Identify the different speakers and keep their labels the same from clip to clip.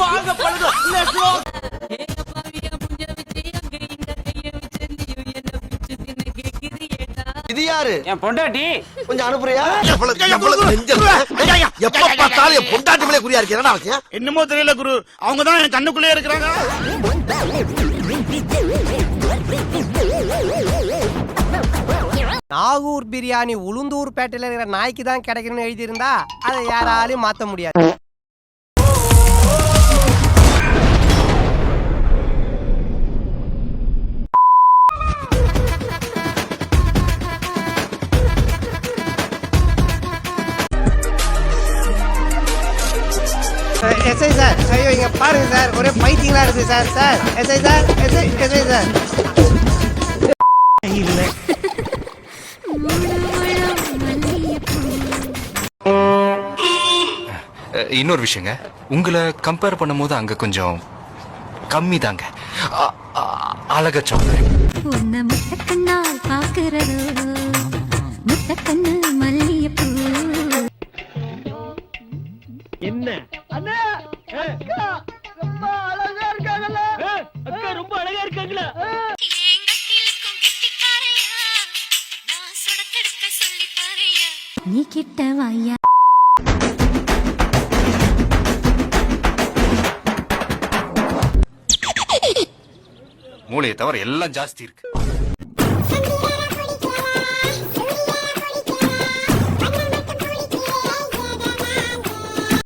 Speaker 1: வாங்க பழகம். Let's go. இது யாரு?
Speaker 2: என் பொண்டாட்டி.
Speaker 1: கொஞ்சம் அனுப்புறியா? எப்ப பார்த்தாலும் என் பொண்டாட்டி மேலே குறியா இருக்கு.
Speaker 3: என்னமோ தெரியல குரு, அவங்க தான் என் கண்ணுக்குள்ளே இருக்கிறாங்க.
Speaker 4: நாகூர் பிரியாணி உளுந்தூர் பேட்டையில இருக்கிற நாய்க்கு தான் கிடைக்கணும்னு எழுதியிருந்தா அதை யாராலையும் மாத்த முடியாது. எஸ்ஐ சார், ஐயோ இங்க பாருங்க சார், ஒரே பைத்தியங்களா இருக்கு sir. Sir SI sir, SI sir.
Speaker 5: இன்னொரு விஷயங்க, உங்களை கம்பேர் பண்ணும்போது அங்க கொஞ்சம் கம்மி தாங்க. அழகச்சோம்
Speaker 2: என்ன அண்ணா, அக்கா ரொம்ப அழகா இருக்காங்கல்ல. அக்கா ரொம்ப அழகா இருக்காங்களா?
Speaker 6: நீ கிட்ட வாயா.
Speaker 5: மூளையை தவிர எல்லாம் ஜாஸ்தி இருக்கு.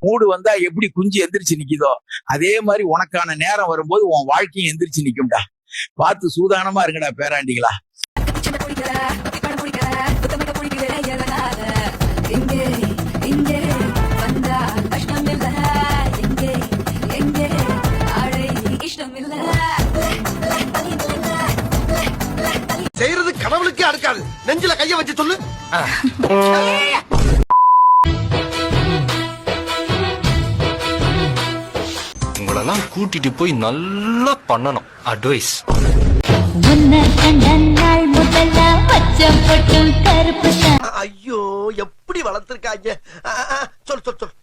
Speaker 7: மூடு வந்தா எப்படி குஞ்சு எந்திரிச்சு நிக்குதோ அதே மாதிரி உனக்கான நேரம் வரும்போது உன் வாழ்க்கையும் எந்திரிச்சு நிக்கும்டா. பார்த்து சூதானமா இருங்கடா பேராண்டிகளா.
Speaker 1: செய்யறது கடவுளுக்கே அடுக்காது. நெஞ்சில கைய வச்சு சொல்லு.
Speaker 5: உங்களெல்லாம் கூட்டிட்டு போய் நல்லா பண்ணணும். அட்வைஸ்.
Speaker 1: ஐயோ எப்படி வளர்த்திருக்காங்க. சொல் சொல் சொல்.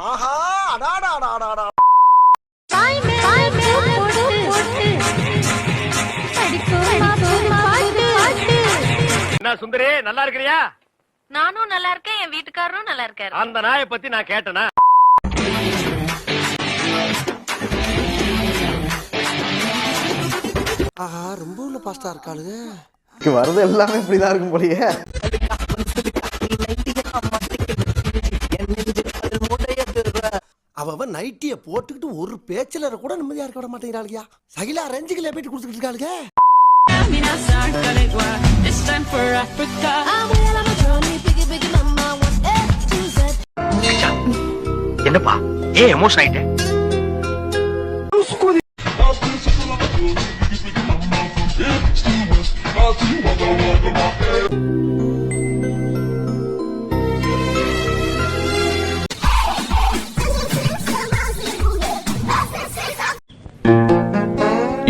Speaker 1: ஆஹா அடாடா அடாடா.
Speaker 2: என்ன சுந்தரி, நல்லா இருக்கிறியா?
Speaker 8: நானும் நல்லா இருக்கேன், என் வீட்டுக்காரரும் நல்லா இருக்காரு.
Speaker 2: அந்த நாயை பத்தி நான் கேட்டேனா?
Speaker 1: ஆஹா ரொம்ப உள்ள பாஸ்டா இருக்காளுங்க.
Speaker 9: வரது எல்லாமே இப்படிதான் இருக்கும் போலயே.
Speaker 1: அவன் நைட்டிய போட்டுக்கிட்டு ஒரு பேச்சுல கூட நிம்மதியா இருக்க விட மாட்டேங்கிறாளுயா. சகிலா ரஞ்சிகளை போயிட்டு கொடுத்துக்கிட்டு இருக்காளுங்க.
Speaker 2: என்னப்பா ஏன் எமோஷன் ஆயிட்ட?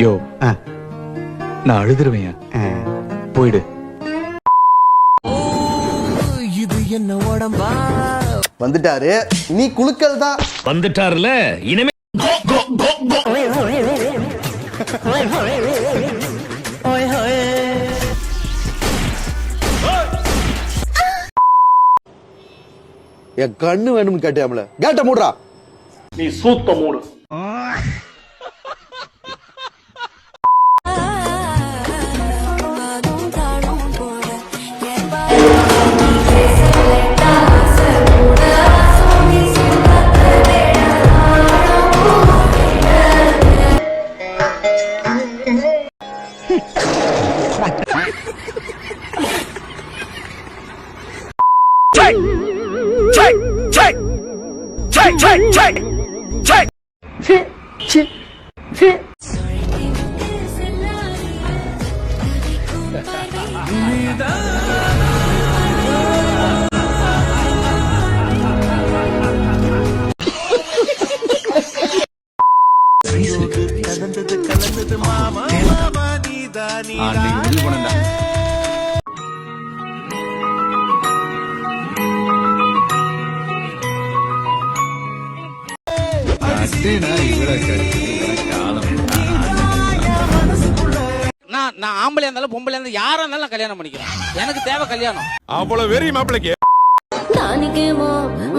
Speaker 10: யோ, நான் அழுதுருவேன். போயிடு.
Speaker 1: இது என்ன உடம்பா?
Speaker 9: வந்துட்டாரு, நீ குலுக்கல் தான்.
Speaker 2: வந்துட்டாருல, இனிமே
Speaker 9: என் கண்ணு வேணும்னு கேட்டியாமல, கேட்ட மூடுறா.
Speaker 2: நீ சூத்த மூடு. நான் ஆம்பளையா இருந்தாலும் பொம்பளையா இருந்தாலும் யாரா இருந்தாலும் நான் கல்யாணம் பண்ணிக்கிறேன். எனக்கு தேவை கல்யாணம்.
Speaker 3: அவ்வளவு வெறி மாப்பிளைக்கு
Speaker 8: దానికేమో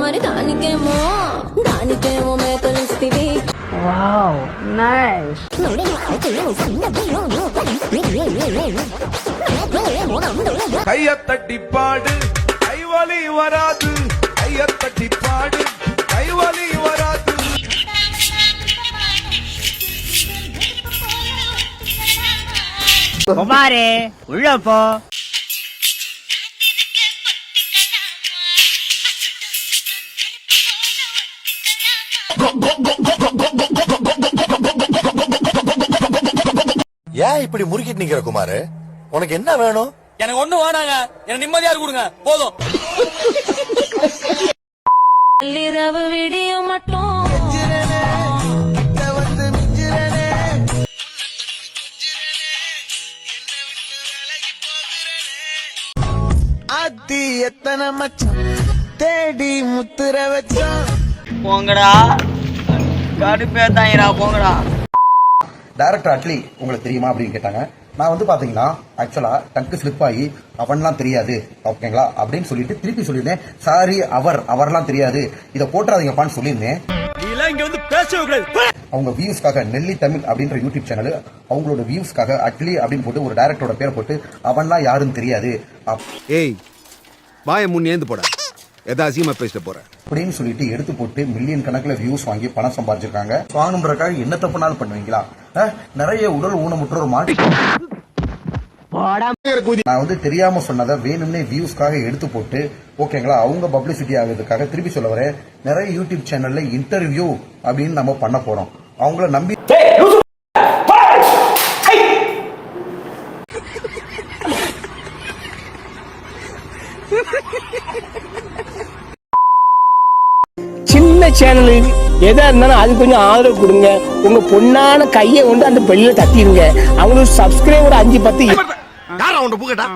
Speaker 8: మరి దానికేమో దానికేమో మేకలిస్తివి వావ్ నైస్
Speaker 7: கையத்தட்டி பாடு கைவலி வராது கையத்தட்டி பாடு கைவலி வராது.
Speaker 2: குமாரே உள்ள போ.
Speaker 1: ஏன் இப்படி முறுக்கிட்டு நிக்கிற குமாரு? உனக்கு என்ன வேணும்?
Speaker 2: எனக்கு ஒண்ணு வேணாங்க. எனக்கு நிம்மதியா கொடுங்க போதும்.
Speaker 8: இரவு விடிய மட்டும்
Speaker 1: அத்தி எத்தனை மச்சம் தேடி முத்துற வச்சோம்.
Speaker 2: போங்கடா கடுப்பே தாயிரா போங்கடா.
Speaker 6: டைரக்டர் அட்லி உங்களுக்கு தெரியுமா அப்படின்னு கேட்டாங்க. நான் வந்து பாத்தீங்கன்னா ஆக்சுவலா டங்கு ஸ்லிப் ஆகி அவன்லாம் தெரியாது ஓகேங்களா அப்படின்னு சொல்லிட்டு திருப்பி சொல்லியிருந்தேன். சாரி அவர்லாம் தெரியாது இதை போட்டுறாதீங்கப்பான்னு சொல்லியிருந்தேன். அவங்க வியூஸ்க்காக நெல்லி தமிழ் அப்படின்ற யூடியூப் சேனல் அவங்களோட வியூஸ்க்காக அட்லி அப்படின்னு போட்டு ஒரு டைரக்டரோட பேரை போட்டு அவன்லாம் யாருன்னு தெரியாது
Speaker 9: ஏய் வாய முன்னேந்து போட எதாசியமா பேசிட்டு போற
Speaker 6: அப்படின்னு சொல்லிட்டு எடுத்து போட்டு மில்லியன் கணக்குல வியூஸ் வாங்கி பணம் சம்பாதிச்சிருக்காங்க. வாங்கணுன்றக்காக என்ன தப்புனாலும் பண்ணுவீங்களா? நிறைய உடல் ஊனமுற்றோர் மாட்டி நான் வந்து தெரியாம சொன்னதை வேணும்னே வியூஸ்க்காக எடுத்து போட்டு ஓகேங்களா அவங்க பப்ளிசிட்டி ஆகிறதுக்காக திருப்பி சொல்ல வரேன். நிறைய யூடியூப் சேனல்ல இன்டர்வியூ அப்படின்னு நம்ம பண்ண போறோம். அவங்கள நம்பி
Speaker 2: சின்ன சேனல் எதா இருந்தாலும் அது கொஞ்சம் ஆதரவு கொடுங்க. உங்க பொண்ணான கையை கொண்டு அந்த பெல்ல தட்டிடுங்க. அவங்களுக்கு சப்ஸ்கிரைபர் 5-10
Speaker 1: யாரா உன்னை பூக்கட்டா?